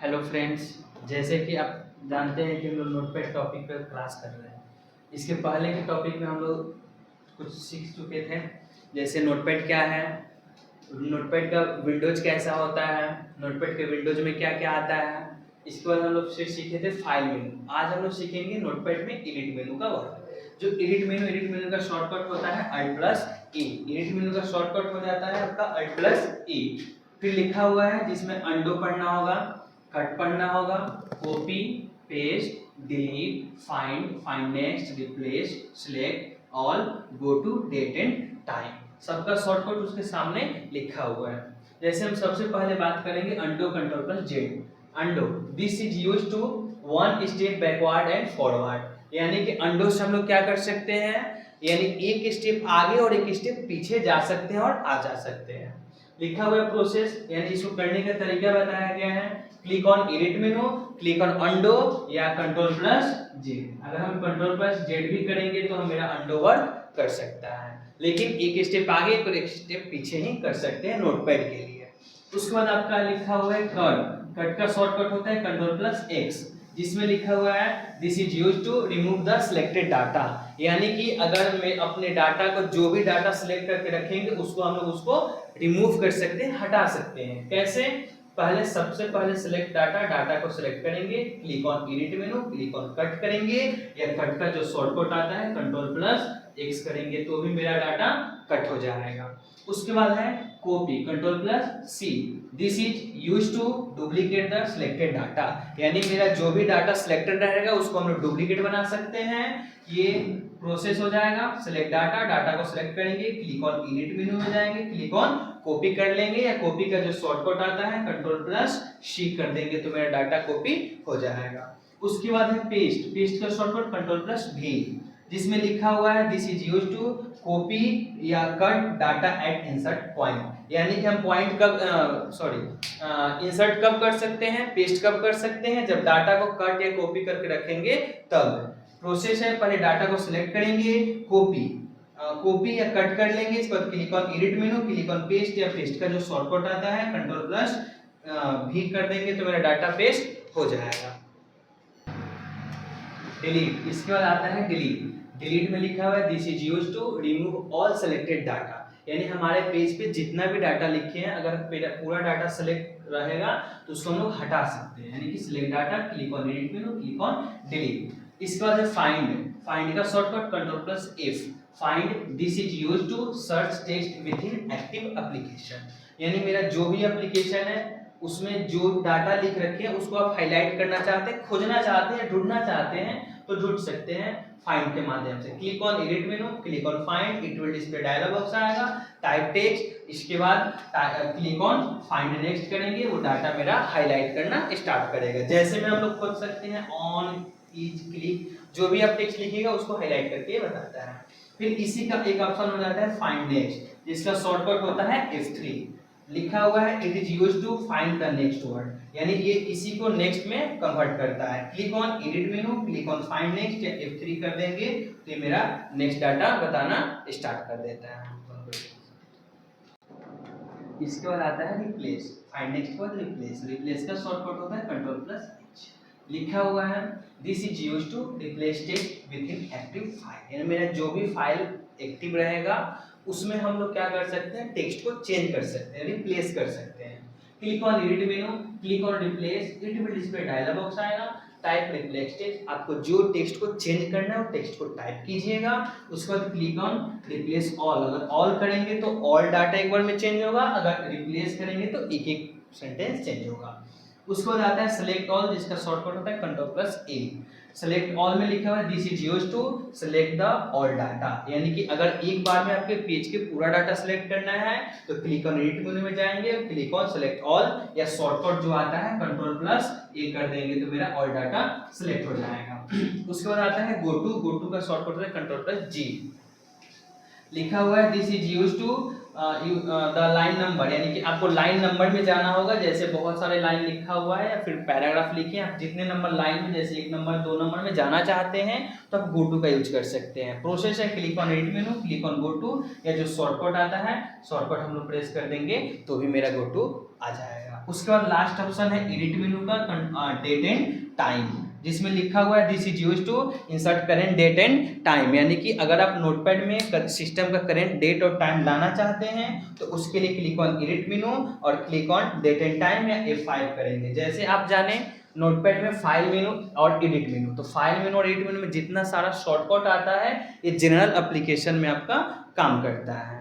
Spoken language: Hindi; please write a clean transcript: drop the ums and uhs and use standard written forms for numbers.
हेलो फ्रेंड्स, जैसे कि आप जानते हैं कि हम लोग नोटपैड टॉपिक पर क्लास कर रहे हैं। इसके पहले के टॉपिक में हम लोग कुछ सीख चुके थे, जैसे नोटपैड क्या है, नोटपैड का विंडोज कैसा होता है, नोटपैड के विंडोज में क्या क्या आता है। इसके बाद हम लोग फिर सीखे थे फाइल मेनू। आज हम लोग सीखेंगे नोटपैड में एडिट मेनू का वर्क। जो एडिट मेनू का शॉर्टकट होता है Alt+E। एडिट मेनू का शॉर्टकट हो जाता है आपका Alt+E। फिर लिखा हुआ है जिसमें अंडो पढ़ना होगा, कट पढ़ना होगा, copy, paste, delete, find next, replace, select all, go to date and time. सबका शॉर्टकट उसके सामने लिखा हुआ है। जैसे हम सबसे पहले बात करेंगे undo Ctrl+Z। Undo, this is used to one step backward and forward. यानी कि अंडो से हम लोग क्या कर सकते हैं, यानी एक स्टेप आगे और एक स्टेप पीछे जा सकते हैं और आ जा सकते हैं। लिखा हुआ प्रोसेस, यानी इसको करने का तरीका बताया गया है। Click on edit menu, click on undo या Ctrl+Z। अगर हम Ctrl+Z भी करेंगे तो हम मेरा अंडो वर्क कर सकता है, लेकिन एक स्टेप आगे और एक स्टेप पीछे ही कर सकते हैं नोटपैड के लिए। उसके बाद आपका लिखा हुआ है कट। कट का शॉर्टकट होता है Ctrl+X, जिसमें लिखा हुआ है this is used to remove the selected data. यानी कि अगर मैं अपने डाटा को, जो भी डाटा सिलेक्ट करके रखेंगे उसको हम लोग उसको रिमूव कर सकते हैं, हटा सकते हैं। कैसे? पहले सबसे पहले सिलेक्ट डाटा को सिलेक्ट करेंगे, click on edit menu, click on cut करेंगे, या कट का जो शॉर्टकट आता है Ctrl+X करेंगे तो भी मेरा डाटा कट हो जाएगा। उसके बाद है copy, Ctrl+C। This is used to duplicate the selected data. यानी मेरा जो भी डाटा सिलेक्टेड रहेगा उसको हम लोग डुप्लीकेट बना सकते हैं। ये प्रोसेस हो जाएगा। सिलेक्ट डाटा को सिलेक्ट करेंगे, क्लिक ऑन एडिट मेनू में जाएंगे, क्लिक ऑन कॉपी कर लेंगे, या कॉपी का जो शॉर्टकट आता है Ctrl+C कर देंगे तो मेरा डाटा कॉपी हो जाएगा। उसके बाद है पेस्ट। पेस्ट का शॉर्टकट Ctrl+V, जिसमें लिखा हुआ है this is used to copy या cut data at insert point. यानी कि हम पॉइंट कब इंसर्ट कब कर सकते हैं, पेस्ट कब कर सकते हैं, जब डाटा को कट या कॉपी करके रखेंगे तब। प्रोसेस है, पहले डाटा को सिलेक्ट करेंगे, कॉपी या कट कर लेंगे, इसके बाद click on edit menu, click on paste, या पेस्ट का जो शॉर्टकट आता है Ctrl+V कर देंगे तो मेरा डाटा पेस्ट हो जाएगा। डिलीट, इसके बाद आता है डिलीट। डिलीट में लिखा हुआ है this is used to remove all selected data. यानी हमारे पेज पे जितना भी डाटा लिखे हैं, अगर पूरा डाटा सेलेक्ट रहेगा तो उसको हम लोग हटा सकते हैं। यानी कि select data, click on edit menu, click on delete. इसके बाद है फाइंड। फाइंड का shortcut Ctrl+F। Find, this is used to search text within active application. यानी मेरा जो भी एप्लीकेशन है उसमें जो डाटा लिख रखे हैं उसको आप हाईलाइट करना चाहते हैं, खोजना चाहते हैं, ढूंढना चाहते हैं तो ढूंढ सकते हैं फाइंड के माध्यम से। Click on edit menu, click on find, it will display dialog box आएगा, टाइप टेक्स्ट, इसके बाद क्लिक ऑन फाइंड नेक्स्ट करेंगे, वो डाटा मेरा हाईलाइट करना स्टार्ट करेगा। जैसे में हम लोग खोज सकते हैं ऑन इज क्लिक, जो भी आप टेक्स्ट लिखिएगा उसको हाईलाइट करके बताता है। फिर इसी का एक ऑप्शन हो जाता है फाइंड नेक्स्ट, जिसका शॉर्टकट होता है F3। लिखा हुआ है it is used to find the next word, यानी ये इसी को नेक्स्ट में कन्वर्ट करता है। Click on edit menu, click on find next, या F3 कर देंगे तो ये मेरा नेक्स्ट डाटा बताना स्टार्ट कर देता है। इसके बाद आता है रिप्लेस। फाइंड नेक्स्ट के बाद रिप्लेस। रिप्लेस का शॉर्टकट होता है Ctrl+H। लिखा हुआ है this is used to replace text within active file. यानी मेरा जो भी फाइल एक्टिव रहेगा उसमें हम लोग क्या कर सकते हैं, टेक्स्ट को चेंज कर सकते हैं, रिप्लेस कर सकते हैं। Click on edit menu, click on replace, it will display dialog box आएगा, टाइप रिप्लेस टेक्स्ट। आपको जो टेक्स्ट को चेंज करना है वो टेक्स्ट को टाइप कीजिएगा। उसके बाद क्लिक ऑन रिप्लेस ऑल। अगर ऑल करेंगे तो ऑल डाटा एक बार में चेंज होगा, अगर रिप्लेस करेंगे तो एक एक सेंटेंस चेंज होगा। उसके बाद आता है सेलेक्ट ऑल, जिसका शॉर्टकट होता है Ctrl+A। सेलेक्ट ऑल में लिखा हुआ है this is used to select the all data. यानी कि अगर एक बार में आपके पेज के पूरा डाटा सेलेक्ट करना है तो क्लिक ऑन एडिट मेनू में जाएंगे, क्लिक ऑन सेलेक्ट ऑल, या शॉर्टकट जो आता है Ctrl+A कर देंगे तो मेरा ऑल डाटा सेलेक्ट हो जाएगा। उसके बाद आता है गो टू का शॉर्टकट होता है Ctrl+G। लिखा हुआ है this is used to the line number, यानी कि आपको लाइन नंबर में जाना होगा। जैसे बहुत सारे लाइन लिखा हुआ है या फिर पैराग्राफ लिखे हैं, आप जितने नंबर लाइन में, जैसे 1 नंबर 2 नंबर में जाना चाहते हैं तो आप गो टू का यूज कर सकते हैं। प्रोसेस है click on edit menu, click on go to, या जो शॉर्टकट आता है शॉर्टकट हम लोग प्रेस कर देंगे तो भी मेरा गो टू आ जाएगा। उसके बाद लास्ट ऑप्शन है एडिट मेनू का डेट एंड टाइम, जिसमें लिखा हुआ है this is used to insert current date and time, यानी कि अगर आप नोटपैड में सिस्टम का करेंट डेट और टाइम लाना चाहते हैं तो उसके लिए क्लिक ऑन एडिट मेनू और click on date and time या F5 करेंगे। जैसे आप जाने नोटपैड में फाइल मेनू और एडिट मेनू, तो फाइल मेनू और एडिट मेनू में जितना सारा शॉर्टकट आता है ये जनरल एप्लीकेशन में आपका काम करता है।